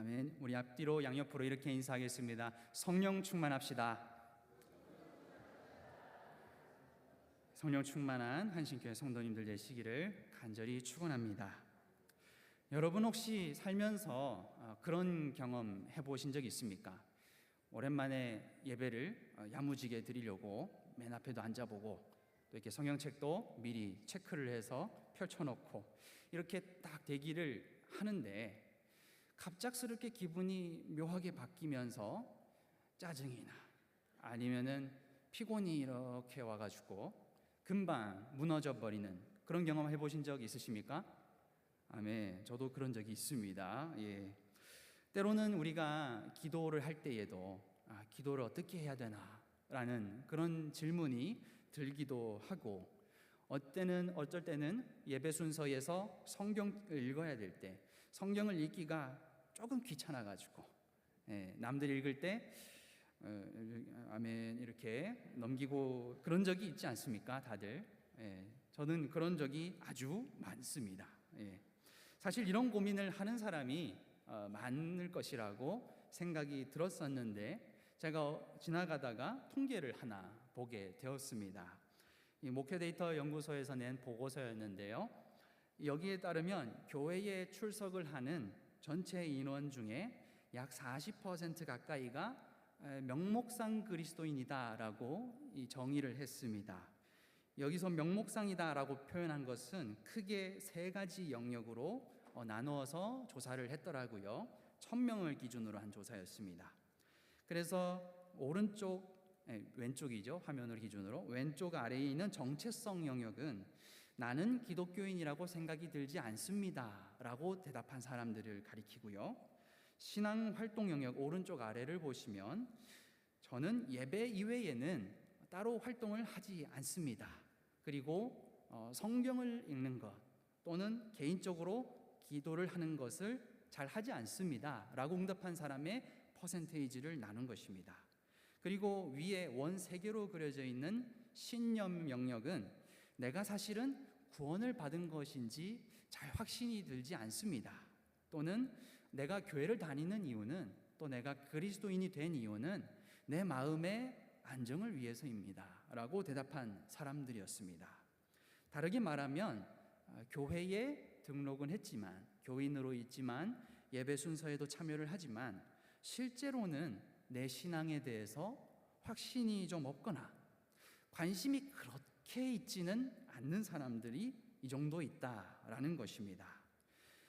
아멘. 우리 앞뒤로 양옆으로 이렇게 인사하겠습니다. 성령 충만합시다. 성령 충만한 한신교회 성도님들 되시기를 간절히 축원합니다. 여러분 혹시 살면서 그런 경험 해보신 적 있습니까? 오랜만에 예배를 야무지게 드리려고 맨 앞에도 앉아보고 또 이렇게 성경책도 미리 체크를 해서 펼쳐놓고 이렇게 딱 대기를 하는데 갑작스럽게 기분이 묘하게 바뀌면서 짜증이나 아니면은 피곤이 이렇게 와가지고 금방 무너져 버리는 그런 경험 해보신 적 있으십니까? 아멘. 저도 그런 적이 있습니다. 예. 때로는 우리가 기도를 할 때에도 기도를 어떻게 해야 되나 라는 그런 질문이 들기도 하고 어쩔 때는 예배 순서에서 성경을 읽어야 될 때 성경을 읽기가 조금 귀찮아가지고 남들 읽을 때 아멘 이렇게 넘기고 그런 적이 있지 않습니까? 다들. 저는 그런 적이 아주 많습니다. 사실 이런 고민을 하는 사람이 많을 것이라고 생각이 들었었는데 제가 지나가다가 통계를 하나 보게 되었습니다. 이 목회 데이터 연구소에서 낸 보고서였는데요. 여기에 따르면 교회에 출석을 하는 전체 인원 중에 약 40% 가까이가 명목상 그리스도인이다라고 정의를 했습니다. 여기서 명목상이다라고 표현한 것은 크게 세 가지 영역으로 나누어서 조사를 했더라고요. 1000명을 기준으로 한 조사였습니다. 그래서 왼쪽이죠. 화면을 기준으로 왼쪽 아래에 있는 정체성 영역은 나는 기독교인이라고 생각이 들지 않습니다 라고 대답한 사람들을 가리키고요. 신앙 활동 영역 오른쪽 아래를 보시면 저는 예배 이외에는 따로 활동을 하지 않습니다. 그리고 성경을 읽는 것 또는 개인적으로 기도를 하는 것을 잘 하지 않습니다 라고 응답한 사람의 퍼센테이지를 나눈 것입니다. 그리고 위에 원 3개로 그려져 있는 신념 영역은 내가 사실은 구원을 받은 것인지 잘 확신이 들지 않습니다. 또는 내가 교회를 다니는 이유는 또 내가 그리스도인이 된 이유는 내 마음의 안정을 위해서입니다 라고 대답한 사람들이었습니다. 다르게 말하면 교회에 등록은 했지만 교인으로 있지만 예배 순서에도 참여를 하지만 실제로는 내 신앙에 대해서 확신이 좀 없거나 관심이 그렇게 있지는 않는 사람들이 이 정도 있다라는 것입니다.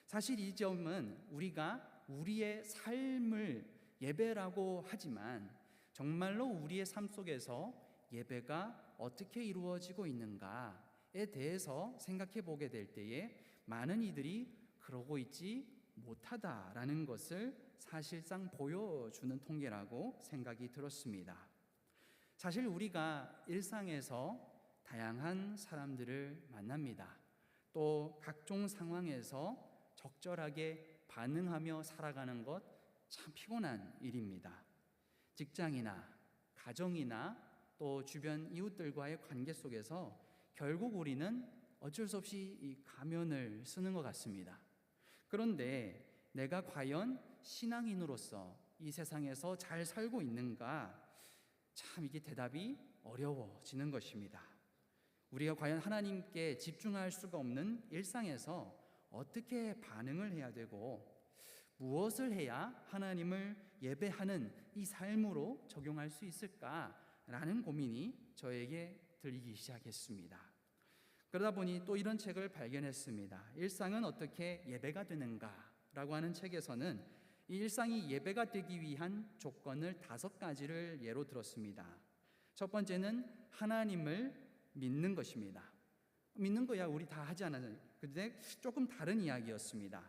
사실 이 점은 우리가 우리의 삶을 예배라고 하지만 정말로 우리의 삶 속에서 예배가 어떻게 이루어지고 있는가에 대해서 생각해 보게 될 때에 많은 이들이 그러고 있지 못하다라는 것을 사실상 보여주는 통계라고 생각이 들었습니다. 사실 우리가 일상에서 다양한 사람들을 만납니다. 또 각종 상황에서 적절하게 반응하며 살아가는 것 참 피곤한 일입니다. 직장이나 가정이나 또 주변 이웃들과의 관계 속에서 결국 우리는 어쩔 수 없이 이 가면을 쓰는 것 같습니다. 그런데 내가 과연 신앙인으로서 이 세상에서 잘 살고 있는가? 참 이게 대답이 어려워지는 것입니다. 우리가 과연 하나님께 집중할 수가 없는 일상에서 어떻게 반응을 해야 되고 무엇을 해야 하나님을 예배하는 이 삶으로 적용할 수 있을까라는 고민이 저에게 들리기 시작했습니다. 그러다 보니 또 이런 책을 발견했습니다. 일상은 어떻게 예배가 되는가라고 하는 책에서는 이 일상이 예배가 되기 위한 조건을 5가지를 예로 들었습니다. 첫 번째는 하나님을 믿는 것입니다. 믿는 거야 우리 다 하지 않아요. 근데 조금 다른 이야기였습니다.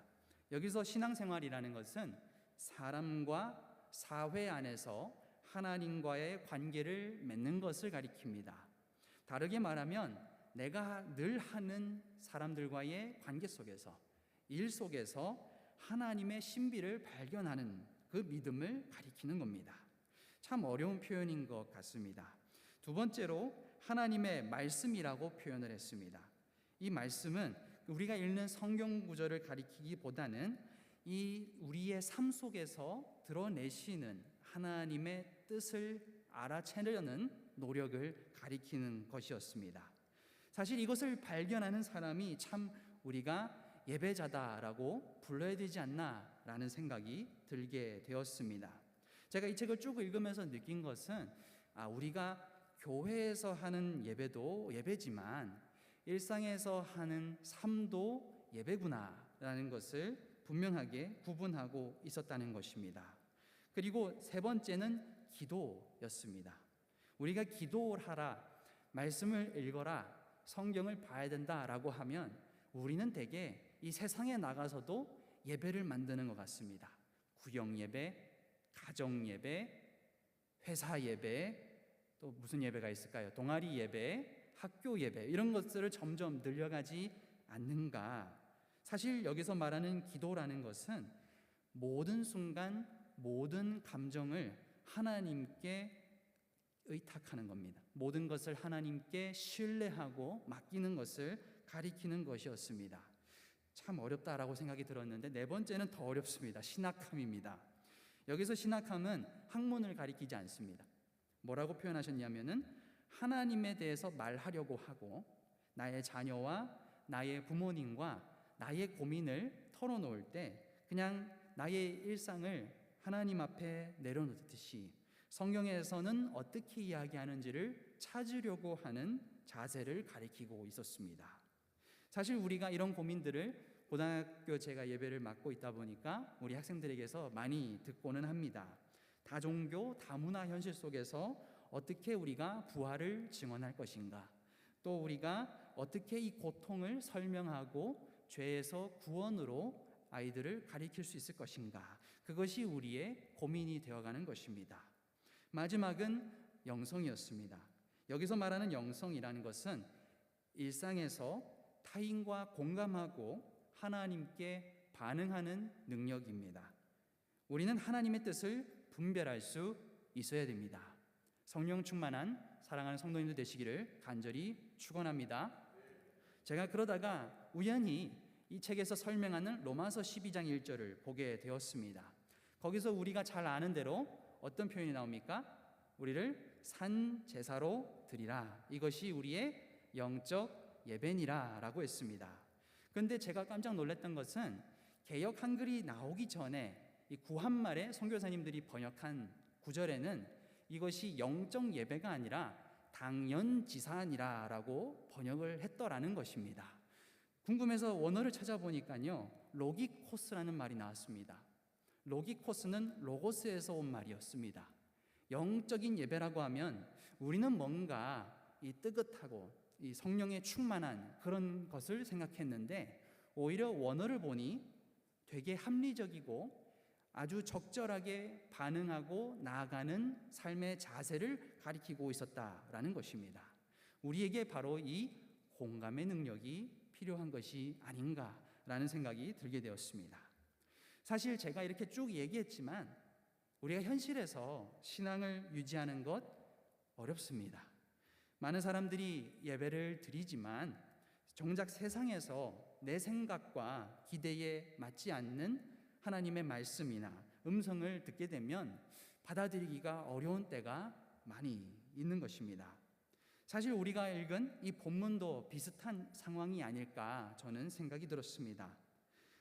여기서 신앙생활이라는 것은 사람과 사회 안에서 하나님과의 관계를 맺는 것을 가리킵니다. 다르게 말하면 내가 늘 하는 사람들과의 관계 속에서 일 속에서 하나님의 신비를 발견하는 그 믿음을 가리키는 겁니다. 참 어려운 표현인 것 같습니다. 두 번째로 하나님의 말씀이라고 표현을 했습니다. 이 말씀은 우리가 읽는 성경 구절을 가리키기보다는 이 우리의 삶 속에서 드러내시는 하나님의 뜻을 알아채려는 노력을 가리키는 것이었습니다. 사실 이것을 발견하는 사람이 참 우리가 예배자다라고 불러야 되지 않나라는 생각이 들게 되었습니다. 제가 이 책을 쭉 읽으면서 느낀 것은 우리가 교회에서 하는 예배도 예배지만 일상에서 하는 삶도 예배구나라는 것을 분명하게 구분하고 있었다는 것입니다. 그리고 세 번째는 기도였습니다. 우리가 기도를 하라, 말씀을 읽어라, 성경을 봐야 된다라고 하면 우리는 대개 이 세상에 나가서도 예배를 만드는 것 같습니다. 구역 예배, 가정 예배, 회사 예배, 또 무슨 예배가 있을까요? 동아리 예배, 학교 예배, 이런 것들을 점점 늘려가지 않는가? 사실 여기서 말하는 기도라는 것은 모든 순간, 모든 감정을 하나님께 의탁하는 겁니다. 모든 것을 하나님께 신뢰하고 맡기는 것을 가리키는 것이었습니다. 참 어렵다라고 생각이 들었는데 네 번째는 더 어렵습니다. 신학함입니다. 여기서 신학함은 학문을 가리키지 않습니다. 뭐라고 표현하셨냐면은 하나님에 대해서 말하려고 하고 나의 자녀와 나의 부모님과 나의 고민을 털어놓을 때 그냥 나의 일상을 하나님 앞에 내려놓듯이 성경에서는 어떻게 이야기하는지를 찾으려고 하는 자세를 가리키고 있었습니다. 사실 우리가 이런 고민들을 고등학교 제가 예배를 맡고 있다 보니까 우리 학생들에게서 많이 듣고는 합니다. 다종교, 다문화 현실 속에서 어떻게 우리가 부활을 증언할 것인가, 또 우리가 어떻게 이 고통을 설명하고 죄에서 구원으로 아이들을 가리킬 수 있을 것인가, 그것이 우리의 고민이 되어가는 것입니다. 마지막은 영성이었습니다. 여기서 말하는 영성이라는 것은 일상에서 타인과 공감하고 하나님께 반응하는 능력입니다. 우리는 하나님의 뜻을 분별할 수 있어야 됩니다. 성령 충만한 사랑하는 성도님들 되시기를 간절히 축원합니다. 제가 그러다가 우연히 이 책에서 설명하는 로마서 12장 1절을 보게 되었습니다. 거기서 우리가 잘 아는 대로 어떤 표현이 나옵니까? 우리를 산 제사로 드리라. 이것이 우리의 영적 예배니라 라고 했습니다. 그런데 제가 깜짝 놀랐던 것은 개역 한글이 나오기 전에 이 구한말에 선교사님들이 번역한 구절에는 이것이 영적 예배가 아니라 당연지사니라 라고 번역을 했더라는 것입니다. 궁금해서 원어를 찾아보니까요, 로기코스라는 말이 나왔습니다. 로기코스는 로고스에서 온 말이었습니다. 영적인 예배라고 하면 우리는 뭔가 이 뜨뜻하고 이 성령에 충만한 그런 것을 생각했는데 오히려 원어를 보니 되게 합리적이고 아주 적절하게 반응하고 나아가는 삶의 자세를 가리키고 있었다라는 것입니다. 우리에게 바로 이 공감의 능력이 필요한 것이 아닌가라는 생각이 들게 되었습니다. 사실 제가 이렇게 쭉 얘기했지만 우리가 현실에서 신앙을 유지하는 것 어렵습니다. 많은 사람들이 예배를 드리지만 정작 세상에서 내 생각과 기대에 맞지 않는 하나님의 말씀이나 음성을 듣게 되면 받아들이기가 어려운 때가 많이 있는 것입니다. 사실 우리가 읽은 이 본문도 비슷한 상황이 아닐까 저는 생각이 들었습니다.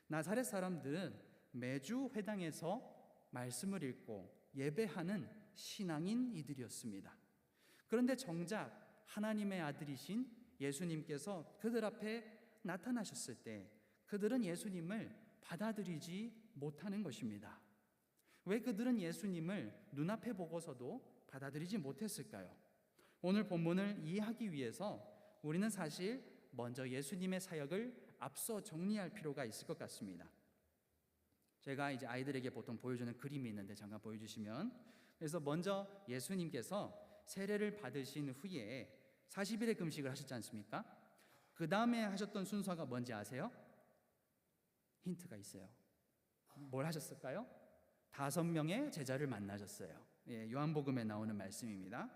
나사렛 사람들은 매주 회당에서 말씀을 읽고 예배하는 신앙인 이들이었습니다. 그런데 정작 하나님의 아들이신 예수님께서 그들 앞에 나타나셨을 때 그들은 예수님을 받아들이지 못하는 것입니다. 왜 그들은 예수님을 눈앞에 보고서도 받아들이지 못했을까요? 오늘 본문을 이해하기 위해서 우리는 사실 먼저 예수님의 사역을 앞서 정리할 필요가 있을 것 같습니다. 제가 이제 아이들에게 보통 보여주는 그림이 있는데 잠깐 보여주시면, 그래서 먼저 예수님께서 세례를 받으신 후에 40일의 금식을 하셨지 않습니까? 그 다음에 하셨던 순서가 뭔지 아세요? 힌트가 있어요. 뭘 하셨을까요? 5명의 제자를 만나셨어요. 요한복음에 나오는 말씀입니다.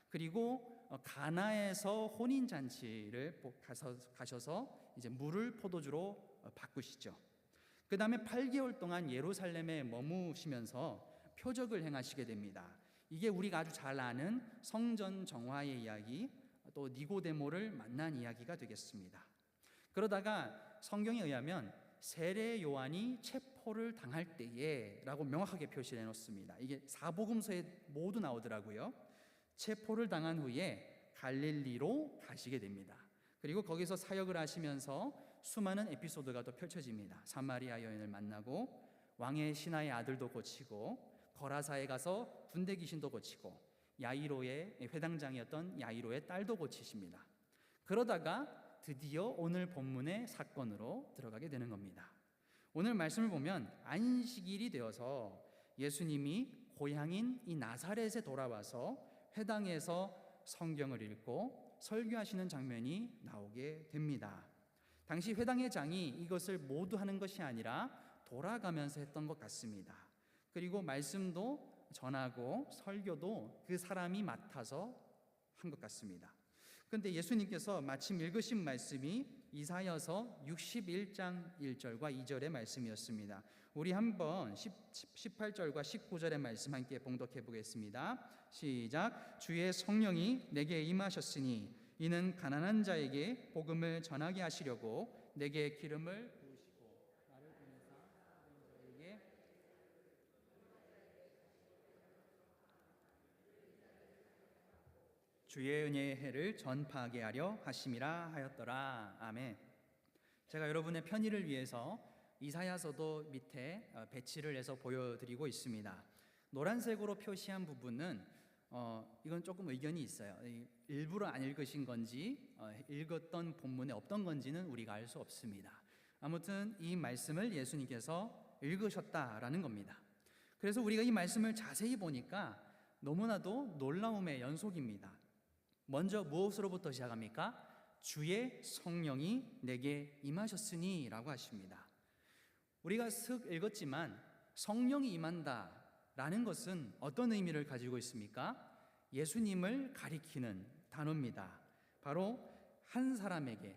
그리고 가나에서 혼인 잔치를 가셔서 이제 물을 포도주로 바꾸시죠. 그 다음에 8개월 동안 예루살렘에 머무시면서 표적을 행하시게 됩니다. 이게 우리가 아주 잘 아는 성전 정화의 이야기, 또 니고데모를 만난 이야기가 되겠습니다. 그러다가 성경에 의하면 세례 요한이 체포를 당할 때에라고 명확하게 표시를 해놓습니다. 이게 사복음서에 모두 나오더라고요. 체포를 당한 후에 갈릴리로 가시게 됩니다. 그리고 거기서 사역을 하시면서 수많은 에피소드가 또 펼쳐집니다. 사마리아 여인을 만나고 왕의 신하의 아들도 고치고 거라사에 가서 군대 귀신도 고치고 야이로의 회당장이었던 야이로의 딸도 고치십니다. 그러다가 드디어 오늘 본문의 사건으로 들어가게 되는 겁니다. 오늘 말씀을 보면 안식일이 되어서 예수님이 고향인 이 나사렛에 돌아와서 회당에서 성경을 읽고 설교하시는 장면이 나오게 됩니다. 당시 회당의 장이 이것을 모두 하는 것이 아니라 돌아가면서 했던 것 같습니다. 그리고 말씀도 전하고 설교도 그 사람이 맡아서 한 것 같습니다. 그런데 예수님께서 마침 읽으신 말씀이 이사야서 61장 1절과 2절의 말씀이었습니다. 우리 한번 18절과 19절의 말씀 함께 봉독해 보겠습니다. 시작. 주의 성령이 내게 임하셨으니 이는 가난한 자에게 복음을 전하게 하시려고 내게 기름을 부으시고 나를 보내사 자에게 주의 은혜의 해를 전파하게 하려 하심이라 하였더라. 아멘. 제가 여러분의 편의를 위해서 이사야서도 밑에 배치를 해서 보여드리고 있습니다. 노란색으로 표시한 부분은 이건 조금 의견이 있어요. 일부러 안 읽으신 건지 읽었던 본문에 없던 건지는 우리가 알 수 없습니다. 아무튼 이 말씀을 예수님께서 읽으셨다라는 겁니다. 그래서 우리가 이 말씀을 자세히 보니까 너무나도 놀라움의 연속입니다. 먼저 무엇으로부터 시작합니까? 주의 성령이 내게 임하셨으니 라고 하십니다. 우리가 슥 읽었지만 성령이 임한다 라는 것은 어떤 의미를 가지고 있습니까? 예수님을 가리키는 단어입니다. 바로 한 사람에게,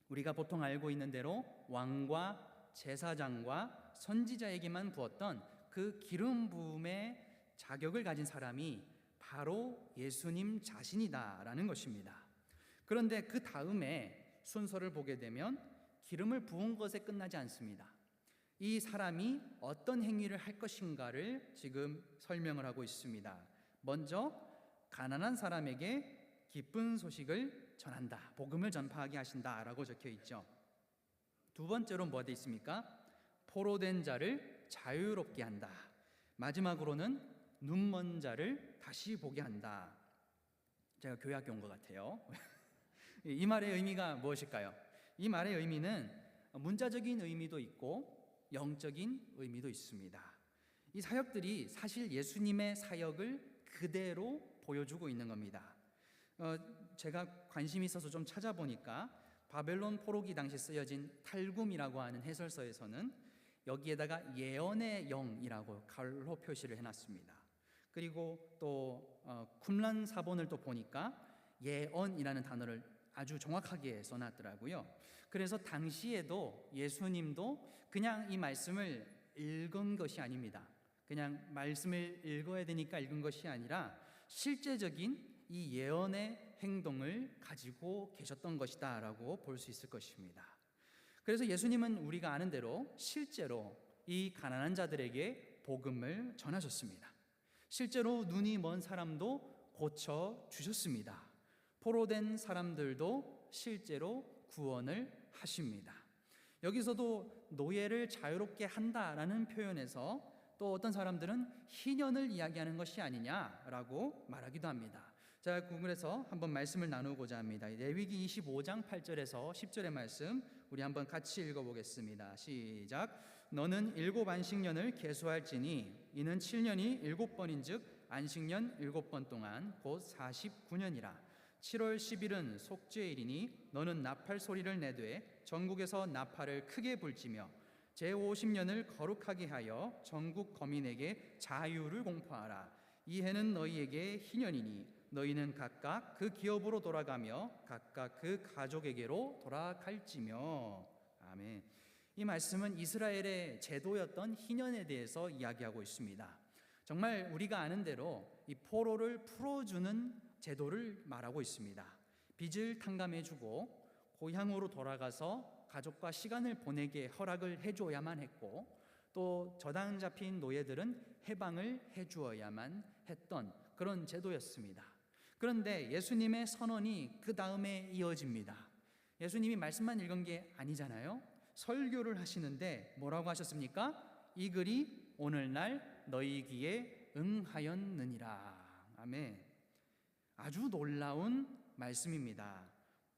우리가 보통 알고 있는 대로 왕과 제사장과 선지자에게만 부었던 그 기름 부음의 자격을 가진 사람이 바로 예수님 자신이다라는 것입니다. 그런데 그 다음에 순서를 보게 되면 기름을 부은 것에 끝나지 않습니다. 이 사람이 어떤 행위를 할 것인가를 지금 설명을 하고 있습니다. 먼저 가난한 사람에게 기쁜 소식을 전한다, 복음을 전파하게 하신다라고 적혀 있죠. 두 번째로 뭐가 되어 있습니까? 포로된 자를 자유롭게 한다. 마지막으로는 눈먼 자를 다시 보게 한다. 제가 교회 학교 온 것 같아요. 이 말의 의미가 무엇일까요? 이 말의 의미는 문자적인 의미도 있고 영적인 의미도 있습니다. 이 사역들이 사실 예수님의 사역을 그대로 보여주고 있는 겁니다. 제가 관심이 있어서 좀 찾아보니까 바벨론 포로기 당시 쓰여진 탈굼이라고 하는 해설서에서는 여기에다가 예언의 영이라고 갈로 표시를 해놨습니다. 그리고 또 쿰란 사본을 또 보니까 예언이라는 단어를 아주 정확하게 써놨더라고요. 그래서 당시에도 예수님도 그냥 이 말씀을 읽은 것이 아닙니다. 그냥 말씀을 읽어야 되니까 읽은 것이 아니라 실제적인 이 예언의 행동을 가지고 계셨던 것이다 라고 볼 수 있을 것입니다. 그래서 예수님은 우리가 아는 대로 실제로 이 가난한 자들에게 복음을 전하셨습니다. 실제로 눈이 먼 사람도 고쳐주셨습니다. 포로된 사람들도 실제로 구원을 하십니다. 여기서도 노예를 자유롭게 한다라는 표현에서 또 어떤 사람들은 희년을 이야기하는 것이 아니냐라고 말하기도 합니다. 자, 그래서 한번 말씀을 나누고자 합니다. 레위기 25장 8절에서 10절의 말씀 우리 한번 같이 읽어보겠습니다. 시작. 너는 7 안식년을 계수할지니 이는 7년이 7번인즉 안식년 7번 동안 곧 49년이라. 7월 10일은 속죄일이니 너는 나팔 소리를 내되 전국에서 나팔을 크게 불지며 제50년을 거룩하게 하여 전국 거민에게 자유를 공포하라. 이 해는 너희에게 희년이니 너희는 각각 그 기업으로 돌아가며 각각 그 가족에게로 돌아갈지며. 아멘. 이 말씀은 이스라엘의 제도였던 희년에 대해서 이야기하고 있습니다. 정말 우리가 아는 대로 이 포로를 풀어주는 제도를 말하고 있습니다. 빚을 탕감해주고 고향으로 돌아가서 가족과 시간을 보내게 허락을 해줘야만 했고, 또 저당 잡힌 노예들은 해방을 해주어야만 했던 그런 제도였습니다. 그런데 예수님의 선언이 그 다음에 이어집니다. 예수님이 말씀만 읽은 게 아니잖아요. 설교를 하시는데 뭐라고 하셨습니까? 이 글이 오늘날 너희 귀에 응하였느니라. 아멘. 아주 놀라운 말씀입니다.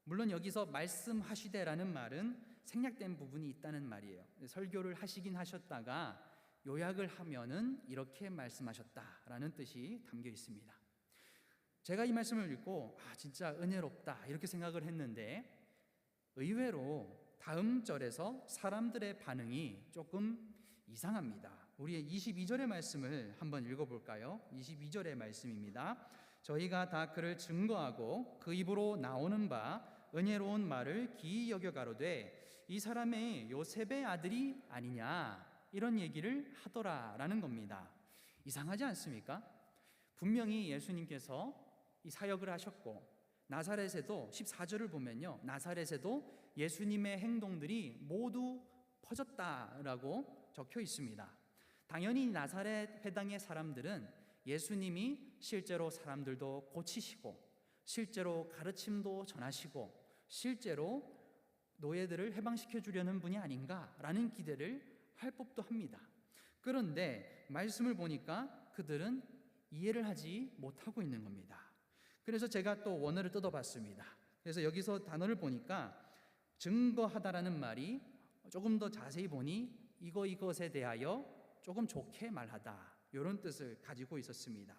물론 여기서 말씀하시되라는 말은 생략된 부분이 있다는 말이에요. 설교를 하시긴 하셨다가 요약을 하면은 이렇게 말씀하셨다라는 뜻이 담겨 있습니다. 제가 이 말씀을 읽고 진짜 은혜롭다 이렇게 생각을 했는데, 의외로 다음 절에서 사람들의 반응이 조금 이상합니다. 우리의 22절의 말씀을 한번 읽어볼까요? 22절의 말씀입니다. 저희가 다 그를 증거하고 그 입으로 나오는 바 은혜로운 말을 기이 여겨 가로되 이 사람의 요셉의 아들이 아니냐, 이런 얘기를 하더라라는 겁니다. 이상하지 않습니까? 분명히 예수님께서 이 사역을 하셨고, 나사렛에도 14절을 보면요, 나사렛에도 예수님의 행동들이 모두 퍼졌다라고 적혀 있습니다. 당연히 나사렛 회당의 사람들은 예수님이 실제로 사람들도 고치시고, 실제로 가르침도 전하시고, 실제로 노예들을 해방시켜 주려는 분이 아닌가라는 기대를 할 법도 합니다. 그런데 말씀을 보니까 그들은 이해를 하지 못하고 있는 겁니다. 그래서 제가 또 원어를 뜯어봤습니다. 그래서 여기서 단어를 보니까 증거하다라는 말이 조금 더 자세히 보니 이것에 대하여 조금 좋게 말하다, 이런 뜻을 가지고 있었습니다.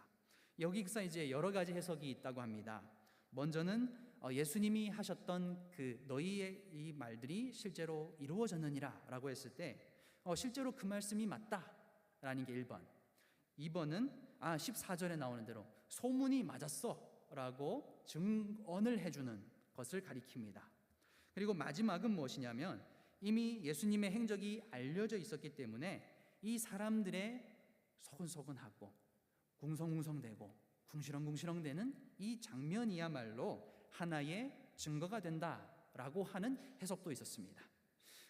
여기서 이제 여러 가지 해석이 있다고 합니다. 먼저는 예수님이 하셨던 그 너희의 이 말들이 실제로 이루어졌느니라 라고 했을 때 실제로 그 말씀이 맞다라는 게 1번. 2번은 14절에 나오는 대로 소문이 맞았어 라고 증언을 해주는 것을 가리킵니다. 그리고 마지막은 무엇이냐면, 이미 예수님의 행적이 알려져 있었기 때문에 이 사람들의 소근소근하고 궁성궁성대고 궁시렁궁시렁대는 이 장면이야말로 하나의 증거가 된다라고 하는 해석도 있었습니다.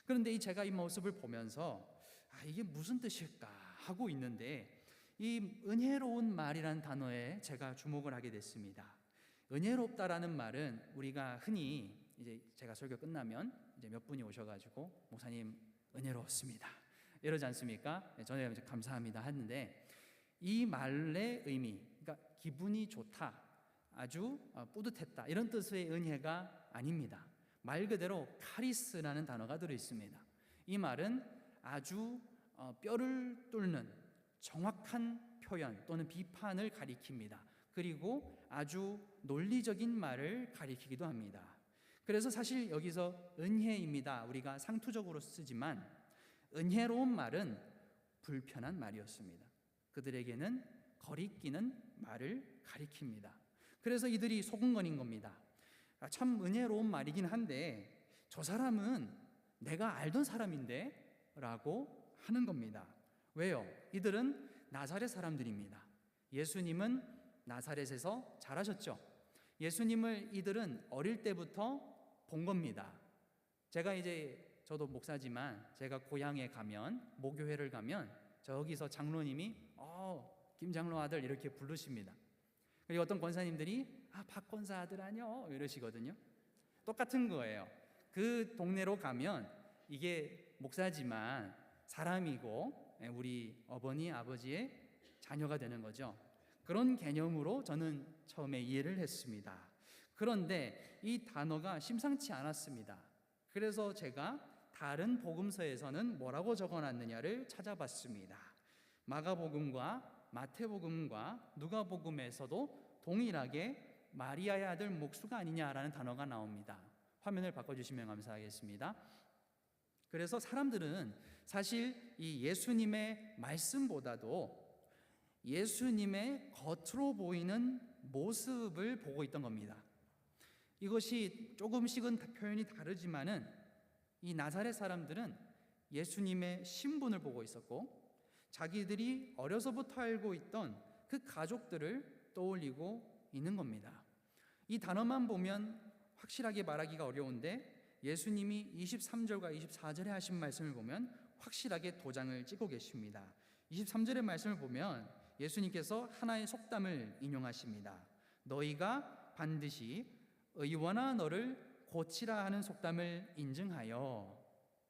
그런데 제가 이 모습을 보면서 이게 무슨 뜻일까 하고 있는데, 이 은혜로운 말이라는 단어에 제가 주목을 하게 됐습니다. 은혜롭다라는 말은 우리가 흔히 이제 제가 설교 끝나면 이제 몇 분이 오셔가지고 목사님 은혜로웠습니다 이러지 않습니까? 저는 이제 감사합니다 하는데, 이 말의 의미, 그러니까 기분이 좋다, 아주 뿌듯했다, 이런 뜻의 은혜가 아닙니다. 말 그대로 카리스라는 단어가 들어 있습니다. 이 말은 아주 뼈를 뚫는 정확한 표현 또는 비판을 가리킵니다. 그리고 아주 논리적인 말을 가리키기도 합니다. 그래서 사실 여기서 은혜입니다, 우리가 상투적으로 쓰지만 은혜로운 말은 불편한 말이었습니다. 그들에게는 거리끼는 말을 가리킵니다. 그래서 이들이 소근거린 겁니다. 참 은혜로운 말이긴 한데 저 사람은 내가 알던 사람인데 라고 하는 겁니다. 왜요? 이들은 나사렛 사람들입니다. 예수님은 나사렛에서 자라셨죠. 예수님을 이들은 어릴 때부터 본 겁니다. 제가 이제 저도 목사지만 제가 고향에 가면, 모교회를 가면 저기서 장로님이 김 장로 아들 이렇게 부르십니다. 그리고 어떤 권사님들이 박 권사 아들 아니요 이러시거든요. 똑같은 거예요. 그 동네로 가면 이게 목사지만 사람이고 우리 어머니 아버지의 자녀가 되는 거죠. 그런 개념으로 저는 처음에 이해를 했습니다. 그런데 이 단어가 심상치 않았습니다. 그래서 제가 다른 복음서에서는 뭐라고 적어놨느냐를 찾아봤습니다. 마가복음과 마태복음과 누가복음에서도 동일하게 마리아의 아들 목수가 아니냐라는 단어가 나옵니다. 화면을 바꿔주시면 감사하겠습니다. 그래서 사람들은 사실 이 예수님의 말씀보다도 예수님의 겉으로 보이는 모습을 보고 있던 겁니다. 이것이 조금씩은 표현이 다르지만은 이 나사렛 사람들은 예수님의 신분을 보고 있었고 자기들이 어려서부터 알고 있던 그 가족들을 떠올리고 있는 겁니다. 이 단어만 보면 확실하게 말하기가 어려운데 예수님이 23절과 24절에 하신 말씀을 보면 확실하게 도장을 찍고 계십니다. 23절의 말씀을 보면 예수님께서 하나의 속담을 인용하십니다. 너희가 반드시 의원아 너를 고치라 하는 속담을 인증하여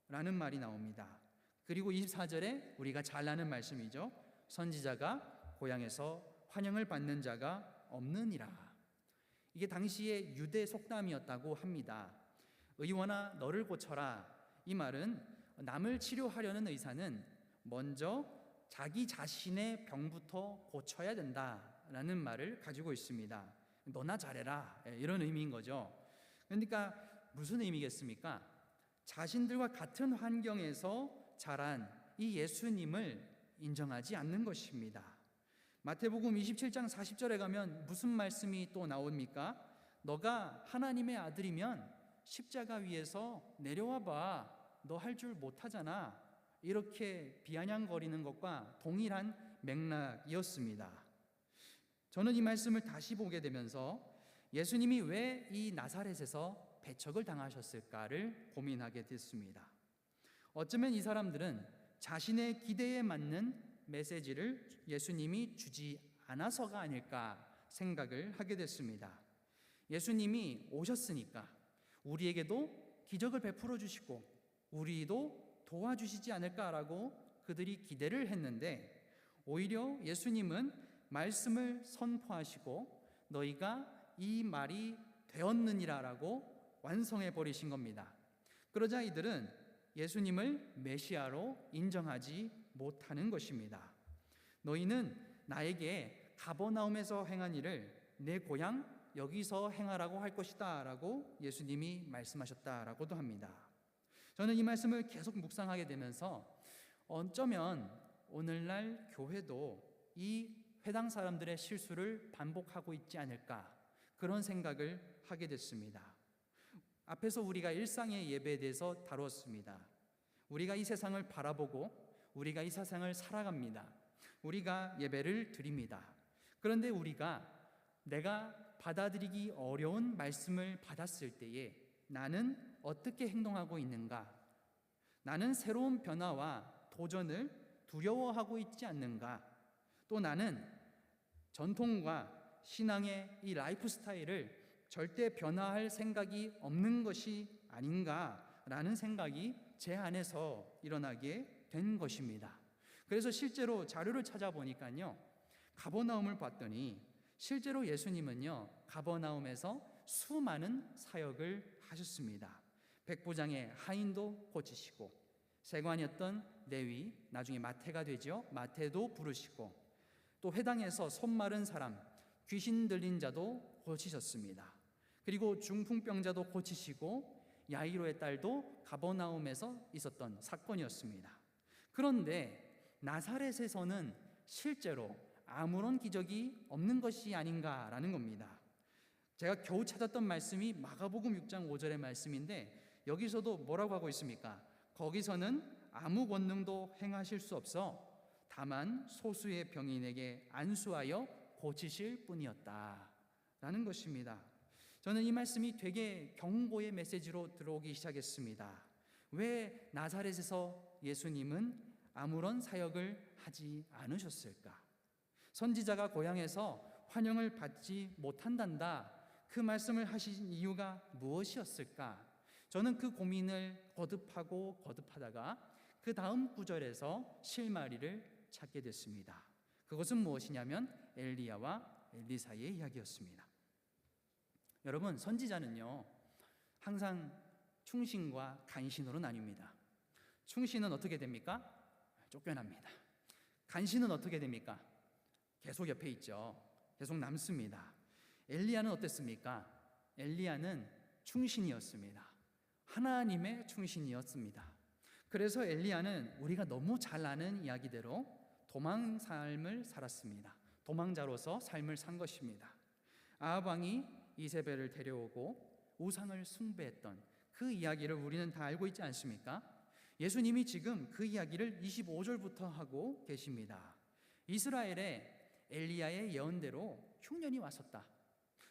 라는 말이 나옵니다. 그리고 24절에 우리가 잘 아는 말씀이죠. 선지자가 고향에서 환영을 받는 자가 없느니라. 이게 당시의 유대 속담이었다고 합니다. 의원아 너를 고쳐라. 이 말은 남을 치료하려는 의사는 먼저 자기 자신의 병부터 고쳐야 된다라는 말을 가지고 있습니다. 너나 잘해라 이런 의미인 거죠. 그러니까 무슨 의미겠습니까? 자신들과 같은 환경에서 자란 이 예수님을 인정하지 않는 것입니다. 마태복음 27장 40절에 가면 무슨 말씀이 또 나옵니까? 너가 하나님의 아들이면 십자가 위에서 내려와 봐. 너 할 줄 못하잖아. 이렇게 비아냥거리는 것과 동일한 맥락이었습니다. 저는 이 말씀을 다시 보게 되면서 예수님이 왜 이 나사렛에서 배척을 당하셨을까를 고민하게 됐습니다. 어쩌면 이 사람들은 자신의 기대에 맞는 메시지를 예수님이 주지 않아서가 아닐까 생각을 하게 됐습니다. 예수님이 오셨으니까 우리에게도 기적을 베풀어 주시고 우리도 도와주시지 않을까라고 그들이 기대를 했는데 오히려 예수님은 말씀을 선포하시고 너희가 이 말이 되었느니라라고 완성해 버리신 겁니다. 그러자 이들은 예수님을 메시아로 인정하지 못하는 것입니다. 너희는 나에게 가버나움에서 행한 일을 내 고향 여기서 행하라고 할 것이다 라고 예수님이 말씀하셨다라고도 합니다. 저는 이 말씀을 계속 묵상하게 되면서 어쩌면 오늘날 교회도 이 회당 사람들의 실수를 반복하고 있지 않을까 그런 생각을 하게 됐습니다. 앞에서 우리가 일상의 예배에 대해서 다뤘습니다. 우리가 이 세상을 바라보고 우리가 이 세상을 살아갑니다. 우리가 예배를 드립니다. 그런데 우리가 내가 받아들이기 어려운 말씀을 받았을 때에 나는 어떻게 행동하고 있는가? 나는 새로운 변화와 도전을 두려워하고 있지 않는가? 또 나는 전통과 신앙의 이 라이프 스타일을 절대 변화할 생각이 없는 것이 아닌가라는 생각이 제 안에서 일어나게 된 것입니다. 그래서 실제로 자료를 찾아보니까요, 가버나움을 봤더니 실제로 예수님은요 가버나움에서 수많은 사역을 하셨습니다. 백부장의 하인도 고치시고 세관이었던 레위, 나중에 마태가 되죠. 마태도 부르시고 또 회당에서 손 마른 사람, 귀신 들린 자도 고치셨습니다. 그리고 중풍병자도 고치시고 야이로의 딸도 가버나움에서 있었던 사건이었습니다. 그런데 나사렛에서는 실제로 아무런 기적이 없는 것이 아닌가라는 겁니다. 제가 겨우 찾았던 말씀이 마가복음 6장 5절의 말씀인데 여기서도 뭐라고 하고 있습니까? 거기서는 아무 권능도 행하실 수 없어 다만 소수의 병인에게 안수하여 고치실 뿐이었다 라는 것입니다. 저는 이 말씀이 되게 경고의 메시지로 들어오기 시작했습니다. 왜 나사렛에서 예수님은 아무런 사역을 하지 않으셨을까? 선지자가 고향에서 환영을 받지 못한단다. 그 말씀을 하신 이유가 무엇이었을까? 저는 그 고민을 거듭하다가 그 다음 구절에서 실마리를 찾게 됐습니다. 그것은 무엇이냐면 엘리야와 엘리사의 이야기였습니다. 여러분, 선지자는요 항상 충신과 간신으로 나뉩니다. 충신은 어떻게 됩니까? 쫓겨납니다. 간신은 어떻게 됩니까? 계속 옆에 있죠. 계속 남습니다. 엘리야는 어땠습니까? 엘리야는 충신이었습니다. 하나님의 충신이었습니다. 그래서 엘리야는 우리가 너무 잘 아는 이야기대로 도망 삶을 살았습니다. 도망자로서 삶을 산 것입니다. 아합 왕이 이세벨을 데려오고 우상을 숭배했던 그 이야기를 우리는 다 알고 있지 않습니까? 예수님이 지금 그 이야기를 25절부터 하고 계십니다. 이스라엘에 엘리야의 예언대로 흉년이 왔었다.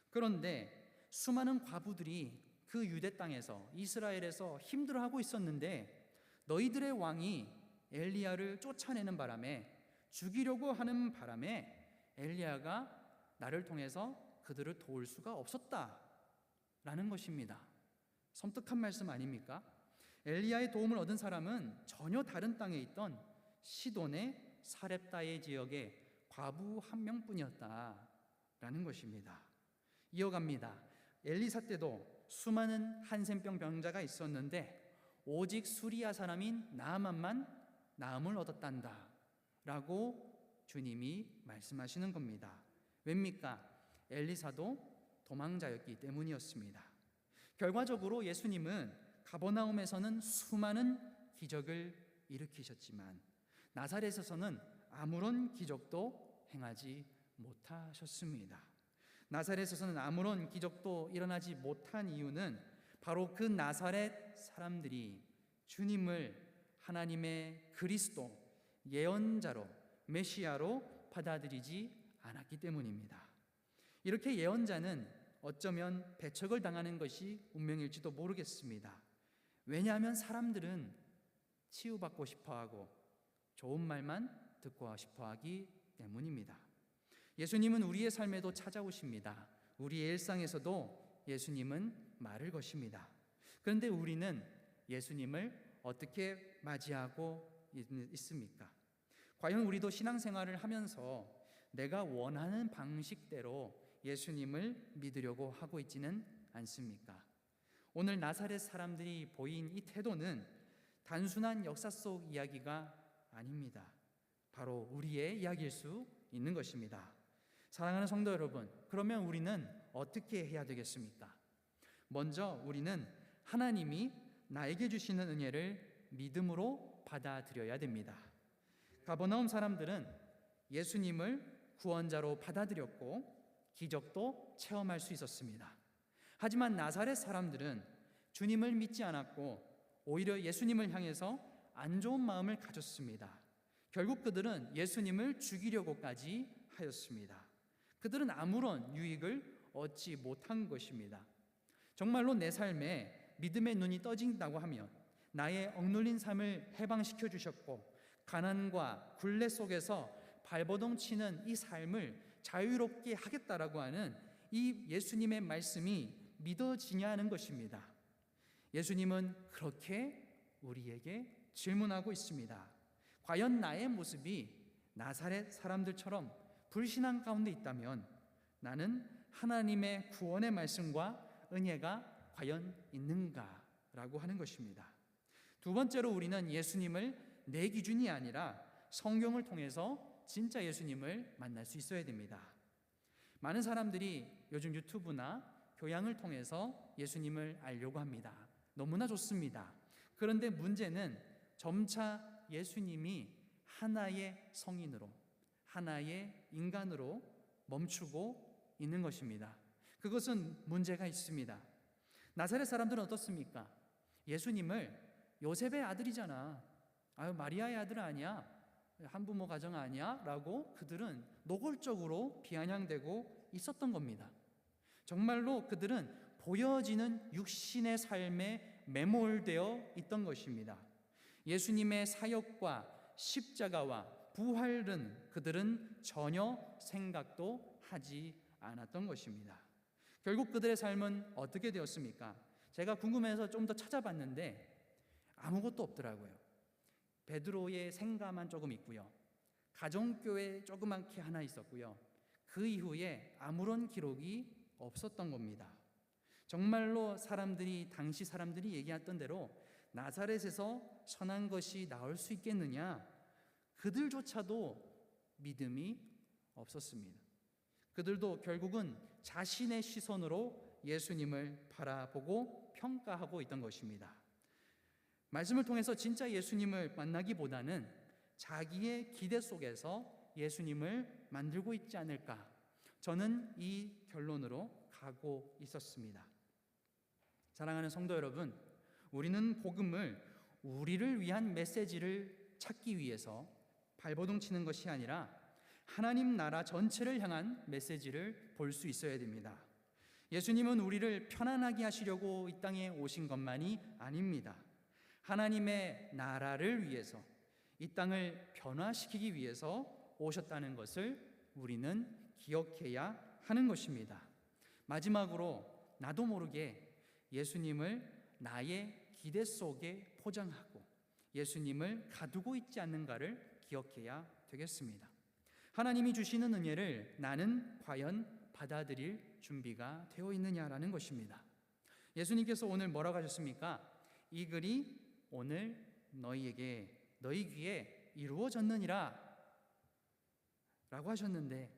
그런데 수많은 과부들이 그 유대 땅에서 이스라엘에서 힘들어하고 있었는데 너희들의 왕이 엘리야를 쫓아내는 바람에, 죽이려고 하는 바람에 엘리야가 나를 통해서 그들을 도울 수가 없었다라는 것입니다. 섬뜩한 말씀 아닙니까? 엘리야의 도움을 얻은 사람은 전혀 다른 땅에 있던 시돈의 사렙다의 지역의 과부 한 명뿐이었다라는 것입니다. 이어갑니다. 엘리사 때도 수많은 한센병 병자가 있었는데 오직 수리아 사람인 나아만만 나음을 얻었단다 라고 주님이 말씀하시는 겁니다. 왜입니까? 엘리사도 도망자였기 때문이었습니다. 결과적으로 예수님은 가버나움에서는 수많은 기적을 일으키셨지만 나사렛에서는 아무런 기적도 행하지 못하셨습니다. 나사렛에서는 아무런 기적도 일어나지 못한 이유는 바로 그 나사렛 사람들이 주님을 하나님의 그리스도, 예언자로, 메시아로 받아들이지 않았기 때문입니다. 이렇게 예언자는 어쩌면 배척을 당하는 것이 운명일지도 모르겠습니다. 왜냐하면 사람들은 치유받고 싶어하고 좋은 말만 듣고 싶어하기 때문입니다. 예수님은 우리의 삶에도 찾아오십니다. 우리의 일상에서도 예수님은 말을 거십니다. 그런데 우리는 예수님을 어떻게 맞이하고 있습니까? 과연 우리도 신앙생활을 하면서 내가 원하는 방식대로 예수님을 믿으려고 하고 있지는 않습니까? 오늘 나사렛 사람들이 보인 이 태도는 단순한 역사 속 이야기가 아닙니다. 바로 우리의 이야기일 수 있는 것입니다. 사랑하는 성도 여러분, 그러면 우리는 어떻게 해야 되겠습니까? 먼저 우리는 하나님이 나에게 주시는 은혜를 믿음으로 받아들여야 됩니다. 가버나움 사람들은 예수님을 구원자로 받아들였고 기적도 체험할 수 있었습니다. 하지만 나사렛 사람들은 주님을 믿지 않았고 오히려 예수님을 향해서 안 좋은 마음을 가졌습니다. 결국 그들은 예수님을 죽이려고까지 하였습니다. 그들은 아무런 유익을 얻지 못한 것입니다. 정말로 내 삶에 믿음의 눈이 떠진다고 하면 나의 억눌린 삶을 해방시켜 주셨고 가난과 굴레 속에서 발버둥 치는 이 삶을 자유롭게 하겠다라고 하는 이 예수님의 말씀이 믿어지냐 하는 것입니다. 예수님은 그렇게 우리에게 질문하고 있습니다. 과연 나의 모습이 나사렛 사람들처럼 불신앙 가운데 있다면 나는 하나님의 구원의 말씀과 은혜가 과연 있는가라고 하는 것입니다. 두 번째로 우리는 예수님을 내 기준이 아니라 성경을 통해서 진짜 예수님을 만날 수 있어야 됩니다. 많은 사람들이 요즘 유튜브나 교양을 통해서 예수님을 알려고 합니다. 너무나 좋습니다. 그런데 문제는 점차 예수님이 하나의 성인으로, 하나의 인간으로 멈추고 있는 것입니다. 그것은 문제가 있습니다. 나사렛 사람들은 어떻습니까? 예수님을 요셉의 아들이잖아. 마리아의 아들 아니야? 한부모 가정 아니야? 라고 그들은 노골적으로 비아냥대고 있었던 겁니다. 정말로 그들은 보여지는 육신의 삶에 매몰되어 있던 것입니다. 예수님의 사역과 십자가와 부활은 그들은 전혀 생각도 하지 않았던 것입니다. 결국 그들의 삶은 어떻게 되었습니까? 제가 궁금해서 좀 더 찾아봤는데 아무것도 없더라고요. 베드로의 생가만 조금 있고요. 가정교회 조그맣게 하나 있었고요. 그 이후에 아무런 기록이 없었던 겁니다. 정말로 당시 사람들이 얘기했던 대로 나사렛에서 선한 것이 나올 수 있겠느냐? 그들조차도 믿음이 없었습니다. 그들도 결국은 자신의 시선으로 예수님을 바라보고 평가하고 있던 것입니다. 말씀을 통해서 진짜 예수님을 만나기보다는 자기의 기대 속에서 예수님을 만들고 있지 않을까? 저는 이 결론으로 가고 있었습니다. 사랑하는 성도 여러분, 우리는 복음을 우리를 위한 메시지를 찾기 위해서 발버둥 치는 것이 아니라 하나님 나라 전체를 향한 메시지를 볼 수 있어야 됩니다. 예수님은 우리를 편안하게 하시려고 이 땅에 오신 것만이 아닙니다. 하나님의 나라를 위해서, 이 땅을 변화시키기 위해서 오셨다는 것을 우리는 기억해야 하는 것입니다. 마지막으로 나도 모르게 예수님을 나의 기대 속에 포장하고 예수님을 가두고 있지 않는가를 기억해야 되겠습니다. 하나님이 주시는 은혜를 나는 과연 받아들일 준비가 되어 있느냐라는 것입니다. 예수님께서 오늘 뭐라고 하셨습니까? 이 글이 오늘 너희 귀에 이루어졌느니라 라고 하셨는데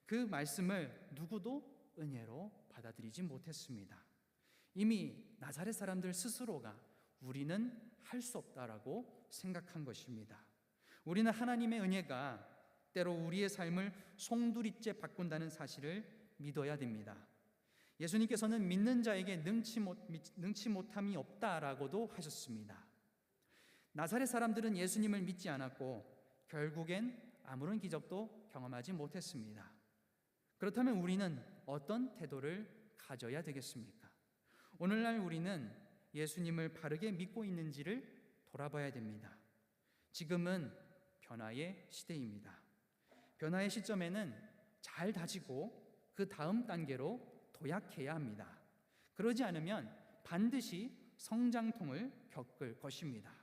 그 말씀을 누구도 은혜로 받아들이지 못했습니다. 이미 나사렛 사람들 스스로가 우리는 할 수 없다라고 생각한 것입니다. 우리는 하나님의 은혜가 때로 우리의 삶을 송두리째 바꾼다는 사실을 믿어야 됩니다. 예수님께서는 믿는 자에게 능치 못함이 없다라고도 하셨습니다. 나사렛 사람들은 예수님을 믿지 않았고 결국엔 아무런 기적도 경험하지 못했습니다. 그렇다면 우리는 어떤 태도를 가져야 되겠습니까? 오늘날 우리는 예수님을 바르게 믿고 있는지를 돌아봐야 됩니다. 지금은 변화의 시대입니다. 변화의 시점에는 잘 다지고 그 다음 단계로 도약해야 합니다. 그러지 않으면 반드시 성장통을 겪을 것입니다.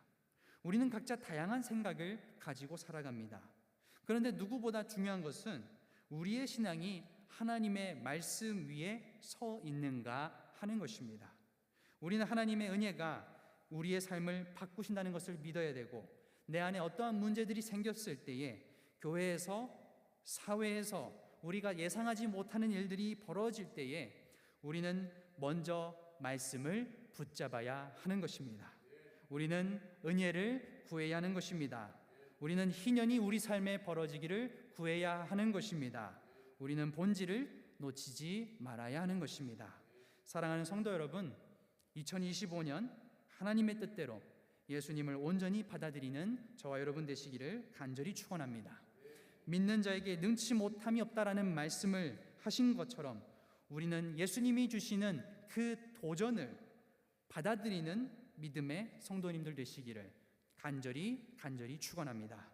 우리는 각자 다양한 생각을 가지고 살아갑니다. 그런데 누구보다 중요한 것은 우리의 신앙이 하나님의 말씀 위에 서 있는가 하는 것입니다. 우리는 하나님의 은혜가 우리의 삶을 바꾸신다는 것을 믿어야 되고, 내 안에 어떠한 문제들이 생겼을 때에 교회에서, 사회에서 우리가 예상하지 못하는 일들이 벌어질 때에 우리는 먼저 말씀을 붙잡아야 하는 것입니다. 우리는 은혜를 구해야 하는 것입니다. 우리는 희년이 우리 삶에 벌어지기를 구해야 하는 것입니다. 우리는 본질을 놓치지 말아야 하는 것입니다. 사랑하는 성도 여러분, 2025년 하나님의 뜻대로 예수님을 온전히 받아들이는 저와 여러분 되시기를 간절히 축원합니다. 믿는 자에게 능치 못함이 없다라는 말씀을 하신 것처럼 우리는 예수님이 주시는 그 도전을 받아들이는 믿음의 성도님들 되시기를 간절히 축원합니다.